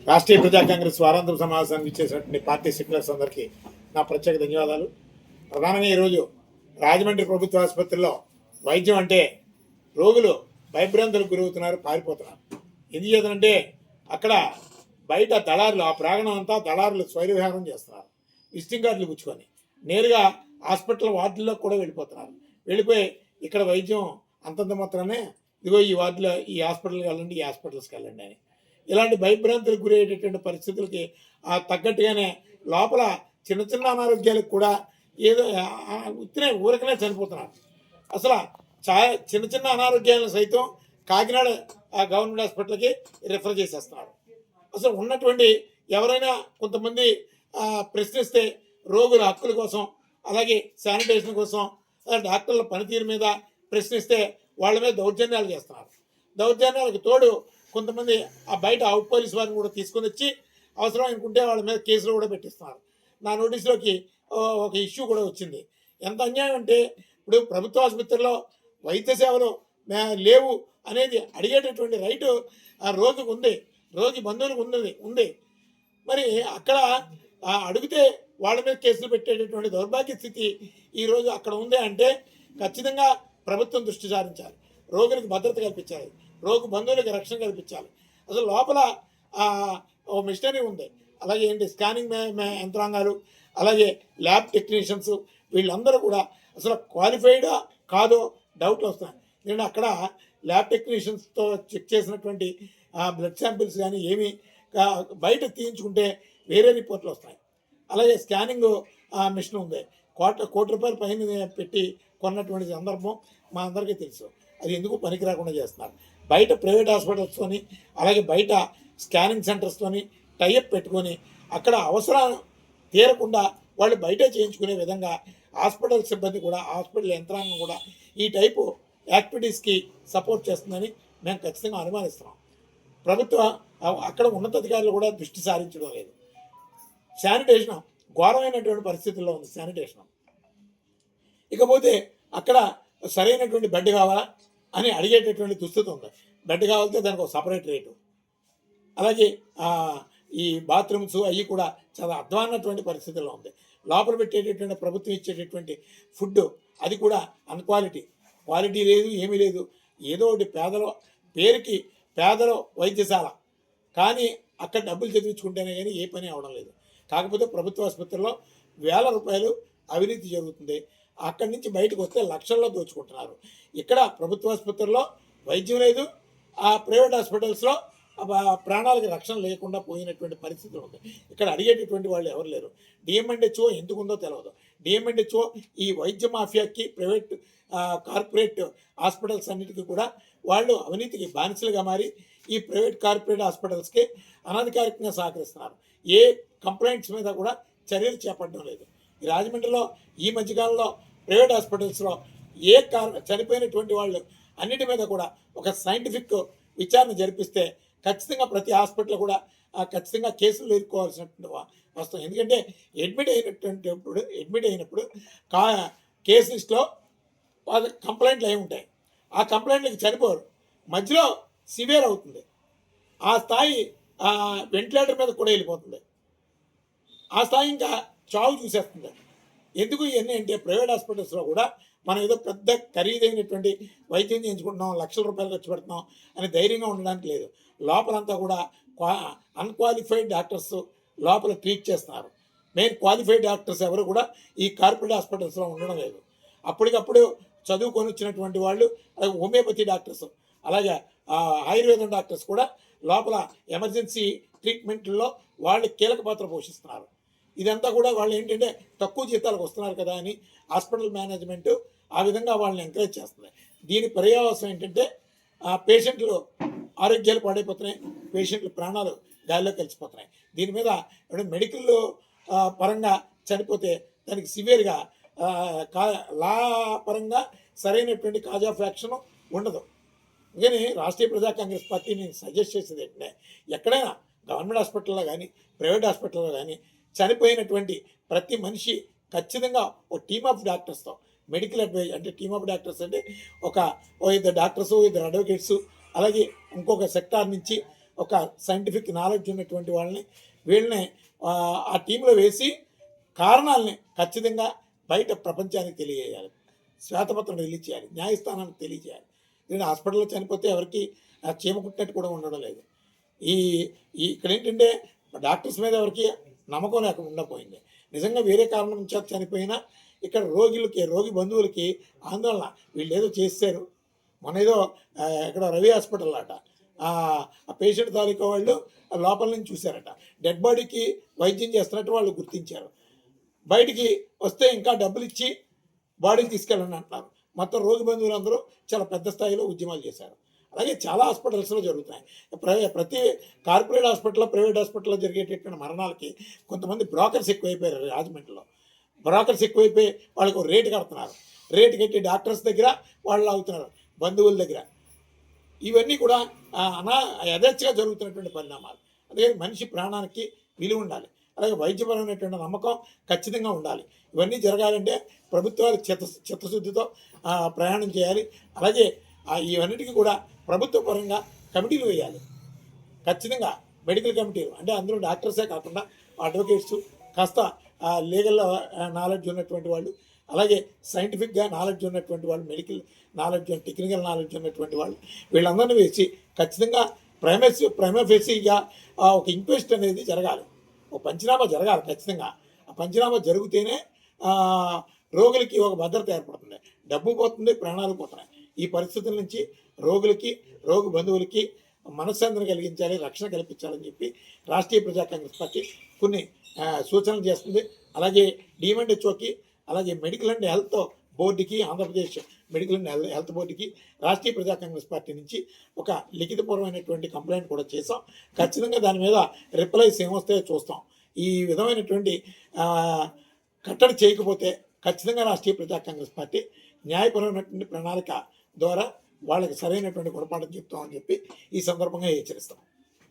రాష్ట్రీయ ప్రజా కాంగ్రెస్ వారాంతర సమావేశానికి ఇచ్చేసినటువంటి పార్టీ సెక్యులర్స్ అందరికీ నా ప్రత్యేక ధన్యవాదాలు. ప్రధానంగా ఈరోజు రాజమండ్రి ప్రభుత్వ ఆసుపత్రిలో వైద్యం అంటే రోగులు భయభ్రాంతులకు గురవుతున్నారు, పారిపోతున్నారు. ఎందుచేతంటే అక్కడ బయట దళారులు, ఆ ప్రాంగణం అంతా దళారులు స్వైరవిహారం చేస్తున్నారు. విజిటింగ్ కార్డులు పుచ్చుకొని నేరుగా హాస్పిటల్ వార్డుల్లో కూడా వెళ్ళిపోతున్నారు. వెళ్ళిపోయి ఇక్కడ వైద్యం అంతంత మాత్రమే, ఇదిగో ఈ వార్డులో ఈ హాస్పిటల్కి వెళ్ళండి, ఈ హాస్పిటల్స్కి వెళ్ళండి అని ఇలాంటి భయభ్రాంతులకు గురయ్యేటటువంటి పరిస్థితులకి తగ్గట్టుగానే లోపల చిన్న చిన్న అనారోగ్యాలకు కూడా ఏదో ఊరకనే చనిపోతున్నారు. అసలు చిన్న చిన్న అనారోగ్యాలను సైతం కాకినాడ గవర్నమెంట్ హాస్పిటల్కి రిఫర్ చేసేస్తున్నారు. అసలు ఉన్నటువంటి ఎవరైనా కొంతమంది ప్రశ్నిస్తే రోగుల హక్కుల కోసం, అలాగే శానిటేషన్ కోసం, డాక్టర్ల పనితీరు మీద ప్రశ్నిస్తే వాళ్ళ మీద దౌర్జన్యాలు చేస్తున్నారు. దౌర్జన్యాలకు తోడు కొంతమంది ఆ బయట అవుట్ పోలీస్ వారిని కూడా తీసుకొని వచ్చి అవసరం అనుకుంటే వాళ్ళ మీద కేసులు కూడా పెట్టిస్తున్నారు. నా నోటీసులోకి ఒక ఇష్యూ కూడా వచ్చింది. ఎంత అన్యాయం అంటే, ఇప్పుడు ప్రభుత్వ ఆసుపత్రిలో వైద్య సేవలు లేవు అనేది అడిగేటటువంటి రైటు ఆ రోగికి ఉంది, రోగి బంధువులకు ఉంది. మరి అక్కడ అడిగితే వాళ్ళ మీద కేసులు పెట్టేటటువంటి దౌర్భాగ్య స్థితి ఈరోజు అక్కడ ఉంది అంటే ఖచ్చితంగా ప్రభుత్వం దృష్టి సారించాలి. రోగులకు భద్రత కల్పించాలి, రోగి బంధువులకు రక్షణ కల్పించాలి. అసలు లోపల ఓ మిషనరీ ఉంది, అలాగే ఏంటి స్కానింగ్ యంత్రాంగాలు, అలాగే ల్యాబ్ టెక్నీషియన్స్, వీళ్ళందరూ కూడా అసలు క్వాలిఫైడా కాదో డౌట్లు వస్తున్నాయి. నేను అక్కడ ల్యాబ్ టెక్నీషియన్స్తో చెక్ చేసినటువంటి బ్లడ్ శాంపిల్స్ కానీ ఏమి బయట తీయించుకుంటే వేరే రిపోర్ట్లు వస్తాయి. అలాగే స్కానింగ్ మిషన్ ఉంది, కోటి రూపాయల పైన పెట్టి కొన్నటువంటి సందర్భం మా అందరికీ తెలుసు. అది ఎందుకు పనికి రాకుండా చేస్తున్నారు. బయట ప్రైవేట్ హాస్పిటల్స్తోని, అలాగే బయట స్కానింగ్ సెంటర్స్తోని టైఅప్ పెట్టుకొని అక్కడ అవసరం తీరకుండా వాళ్ళు బయటే చేయించుకునే విధంగా హాస్పిటల్ సిబ్బంది కూడా, హాస్పిటల్ యంత్రాంగం కూడా ఈ టైపు యాక్టివిటీస్కి సపోర్ట్ చేస్తుందని మేము ఖచ్చితంగా అనుమానిస్తున్నాం. ప్రభుత్వ అక్కడ ఉన్నతాధికారులు కూడా దృష్టి సారించడం లేదు. శానిటేషన్ ఘోరమైనటువంటి పరిస్థితుల్లో ఉంది శానిటేషన్. ఇకపోతే అక్కడ సరైనటువంటి బెడ్ కావాలా అని అడిగేటటువంటి దుస్థితి ఉంది. బెడ్ కావాలంటే దానికి ఒక సపరేట్ రేటు. అలాగే ఈ బాత్రూమ్స్ అవి కూడా చాలా అధ్వాన్నటువంటి పరిస్థితుల్లో ఉంది. లోపల పెట్టేటటువంటి ప్రభుత్వం ఇచ్చేటటువంటి ఫుడ్ అది కూడా క్వాలిటీ లేదు, ఏమీ లేదు. ఏదో ఒకటి పేరుకి పేదలో వైద్యశాల, కానీ అక్కడ డబ్బులు చదివించుకుంటేనే కానీ ఏ పని అవడం లేదు. కాకపోతే ప్రభుత్వ ఆసుపత్రిలో వేల రూపాయలు అవినీతి జరుగుతుంది. అక్కడి నుంచి బయటకు వస్తే లక్షల్లో దోచుకుంటున్నారు. ఇక్కడ ప్రభుత్వ ఆసుపత్రిలో వైద్యం లేదు, ఆ ప్రైవేట్ హాస్పిటల్స్లో ప్రాణాలకు రక్షణ లేకుండా పోయినటువంటి పరిస్థితులు ఉంది. ఇక్కడ అడిగేటటువంటి వాళ్ళు ఎవరు లేరు. డిఎంఎండ్హెచ్ఓ ఎందుకుందో తెలియదు. డిఎంఎండ్హెచ్ఓ ఈ వైద్య మాఫియాకి, ప్రైవేట్ కార్పొరేట్ హాస్పిటల్స్ అన్నిటికీ కూడా వాళ్ళు అవినీతికి బానిసలుగా మారి ఈ ప్రైవేట్ కార్పొరేట్ హాస్పిటల్స్కి అనధికారికంగా సహకరిస్తున్నారు. ఏ కంప్లైంట్స్ మీద కూడా చర్యలు చేపట్టడం లేదు. ఈ రాజమండ్రిలో ఈ మధ్యకాలంలో ప్రైవేట్ హాస్పిటల్స్లో చనిపోయినటువంటి వాళ్ళు అన్నిటి మీద కూడా ఒక సైంటిఫిక్ విచారణ జరిపిస్తే ఖచ్చితంగా ప్రతి హాస్పిటల్ కూడా ఖచ్చితంగా కేసులు ఎదుర్కోవాల్సినటువంటి వస్తాం. ఎందుకంటే అడ్మిట్ అయినప్పుడు కేసు లిస్ట్లో కంప్లైంట్లు అయి ఉంటాయి. ఆ కంప్లైంట్లకి చనిపోరు, మధ్యలో సివియర్ అవుతుంది, ఆ స్థాయి వెంటిలేటర్ మీద కూడా వెళ్ళిపోతుంది, ఆ స్థాయి ఇంకా చావు చూసేస్తుంది. ఎందుకు ఇవన్నీ అంటే ప్రైవేట్ హాస్పిటల్స్లో కూడా మనం ఏదో పెద్ద ఖరీదైనటువంటి వైద్యం చేయించుకుంటున్నాం, లక్షల రూపాయలు ఖర్చు పెడుతున్నాం అని ధైర్యంగా ఉండడానికి లేదు. లోపలంతా కూడా అన్క్వాలిఫైడ్ డాక్టర్స్ లోపల ట్రీట్ చేస్తున్నారు. మెయిన్ క్వాలిఫైడ్ డాక్టర్స్ ఎవరు కూడా ఈ కార్పొరేట్ హాస్పిటల్స్లో ఉండడం లేదు. అప్పటికప్పుడు చదువుకొని వచ్చినటువంటి వాళ్ళు, అలాగే హోమియోపతి డాక్టర్స్, అలాగే ఆయుర్వేదం డాక్టర్స్ కూడా లోపల ఎమర్జెన్సీ ట్రీట్మెంట్లో వాళ్ళు కీలక పాత్ర పోషిస్తున్నారు. ఇదంతా కూడా వాళ్ళు ఏంటంటే తక్కువ జీతాలకు వస్తున్నారు కదా అని హాస్పిటల్ మేనేజ్మెంట్ ఆ విధంగా వాళ్ళని ఎంకరేజ్ చేస్తుంది. దీని పర్యావసం ఏంటంటే పేషెంట్లు ఆరోగ్యాలు పాడైపోతున్నాయి, పేషెంట్ల ప్రాణాలు గాలిలో కలిసిపోతున్నాయి. దీని మీద మెడికల్ పరంగా చనిపోతే దానికి సివియర్గా లా పరంగా సరైనటువంటి కాజ్ ఆఫ్ యాక్షన్ ఉండదు. అందుకని రాష్ట్రీయ ప్రజా కాంగ్రెస్ పార్టీ నేను సజెస్ట్ చేసేది ఏంటంటే, ఎక్కడైనా గవర్నమెంట్ హాస్పిటల్లో కానీ ప్రైవేట్ హాస్పిటల్లో కానీ చనిపోయినటువంటి ప్రతి మనిషి ఖచ్చితంగా ఒక టీమ్ ఆఫ్ డాక్టర్స్తో మెడికల్ అడ్వైజ్ అంటే టీమ్ ఆఫ్ డాక్టర్స్ అంటే ఓ ఇద్దరు డాక్టర్స్, ఇద్దరు అడ్వకేట్స్, అలాగే ఇంకొక సెక్టార్ నుంచి ఒక సైంటిఫిక్ నాలెడ్జ్ ఉన్నటువంటి వాళ్ళని వీళ్ళని ఆ టీంలో వేసి కారణాలని ఖచ్చితంగా బయట ప్రపంచానికి తెలియజేయాలి, శ్వేతపత్రం రిలీజ్ చేయాలి, న్యాయస్థానానికి తెలియజేయాలి. ఎందుకంటే హాస్పిటల్లో చనిపోతే ఎవరికి చీమ కుట్టినట్టు కూడా ఉండడం లేదు. ఈ ఇక్కడ ఏంటంటే డాక్టర్స్ మీద ఎవరికి నమ్మకం లేకుండా ఉండకపోయింది. నిజంగా వేరే కారణం నుంచి చనిపోయినా ఇక్కడ రోగి బంధువులకి ఆందోళన, వీళ్ళు ఏదో చేశారు. మన ఏదో ఇక్కడ రవి హాస్పిటల్ అట, ఆ పేషెంట్ తాలూకా వాళ్ళు లోపల నుంచి చూశారట, డెడ్ బాడీకి వైద్యం చేస్తున్నట్టు వాళ్ళు గుర్తించారు. బయటికి వస్తే ఇంకా డబ్బులు ఇచ్చి బాడీకి తీసుకెళ్ళండి అంటున్నారు. మొత్తం రోగి బంధువులందరూ చాలా పెద్ద స్థాయిలో ఉద్యమాలు చేశారు. అలాగే చాలా హాస్పిటల్స్లో జరుగుతున్నాయి. ప్రతి కార్పొరేట్ హాస్పిటల్లో, ప్రైవేట్ హాస్పిటల్లో జరిగేటటువంటి మరణాలకి కొంతమంది బ్రోకర్స్ ఎక్కువైపోయారు. రాజమండ్రిలో బ్రోకర్స్ ఎక్కువైపోయి వాళ్ళకు రేటు కడుతున్నారు. రేటు కట్టి డాక్టర్స్ దగ్గర వాళ్ళు అవుతున్నారు, బంధువుల దగ్గర. ఇవన్నీ కూడా యథేచ్ఛగా జరుగుతున్నటువంటి పరిణామాలు. అదే మనిషి ప్రాణానికి విలువ ఉండాలి, అలాగే వైద్యపరమైనటువంటి నమ్మకం ఖచ్చితంగా ఉండాలి. ఇవన్నీ జరగాలంటే ప్రభుత్వాలు చిత్తశుద్ధితో ప్రయాణం చేయాలి. అలాగే ఇవన్నిటికీ కూడా ప్రభుత్వ పరంగా కమిటీలు వేయాలి. ఖచ్చితంగా మెడికల్ కమిటీలు అంటే అందులో డాక్టర్సే కాకుండా అడ్వకేట్స్, కాస్త లీగల్ నాలెడ్జ్ ఉన్నటువంటి వాళ్ళు, అలాగే సైంటిఫిక్గా నాలెడ్జ్ ఉన్నటువంటి వాళ్ళు, మెడికల్ నాలెడ్జ్, టెక్నికల్ నాలెడ్జ్ ఉన్నటువంటి వాళ్ళు, వీళ్ళందరినీ వేసి ఖచ్చితంగా ప్రైమఫేసీగా ఒక ఇంక్వెస్ట్ అనేది జరగాలి, ఒక పంచనామా జరగాలి. ఖచ్చితంగా ఆ పంచనామా జరిగితేనే రోగులకి ఒక భద్రత ఏర్పడుతుంది. డబ్బు పోతుంది, ప్రాణాలు పోతున్నాయి. ఈ పరిస్థితుల నుంచి రోగి బంధువులకి మనశ్శాంతిని కలిగించాలి, రక్షణ కల్పించాలని చెప్పి రాష్ట్రీయ ప్రజా కాంగ్రెస్ పార్టీ కొన్ని సూచనలు చేస్తుంది. అలాగే డిఎంఎండ్హెచ్ఓకి, అలాగే మెడికల్ అండ్ హెల్త్ బోర్డుకి, ఆంధ్రప్రదేశ్ మెడికల్ అండ్ హెల్త్ బోర్డుకి రాష్ట్రీయ ప్రజా కాంగ్రెస్ పార్టీ నుంచి ఒక లిఖితపూర్వమైనటువంటి కంప్లైంట్ కూడా చేసాం. ఖచ్చితంగా దాని మీద రిప్లైస్ ఏమొస్తాయో చూస్తాం. ఈ విధమైనటువంటి కట్టడి చేయకపోతే ఖచ్చితంగా రాష్ట్రీయ ప్రజా కాంగ్రెస్ పార్టీ న్యాయపరమైనటువంటి ప్రణాళిక ద్వారా వాళ్ళకి సరైనటువంటి గుణపాఠం చెప్తామని చెప్పి ఈ సందర్భంగా హెచ్చరిస్తాం.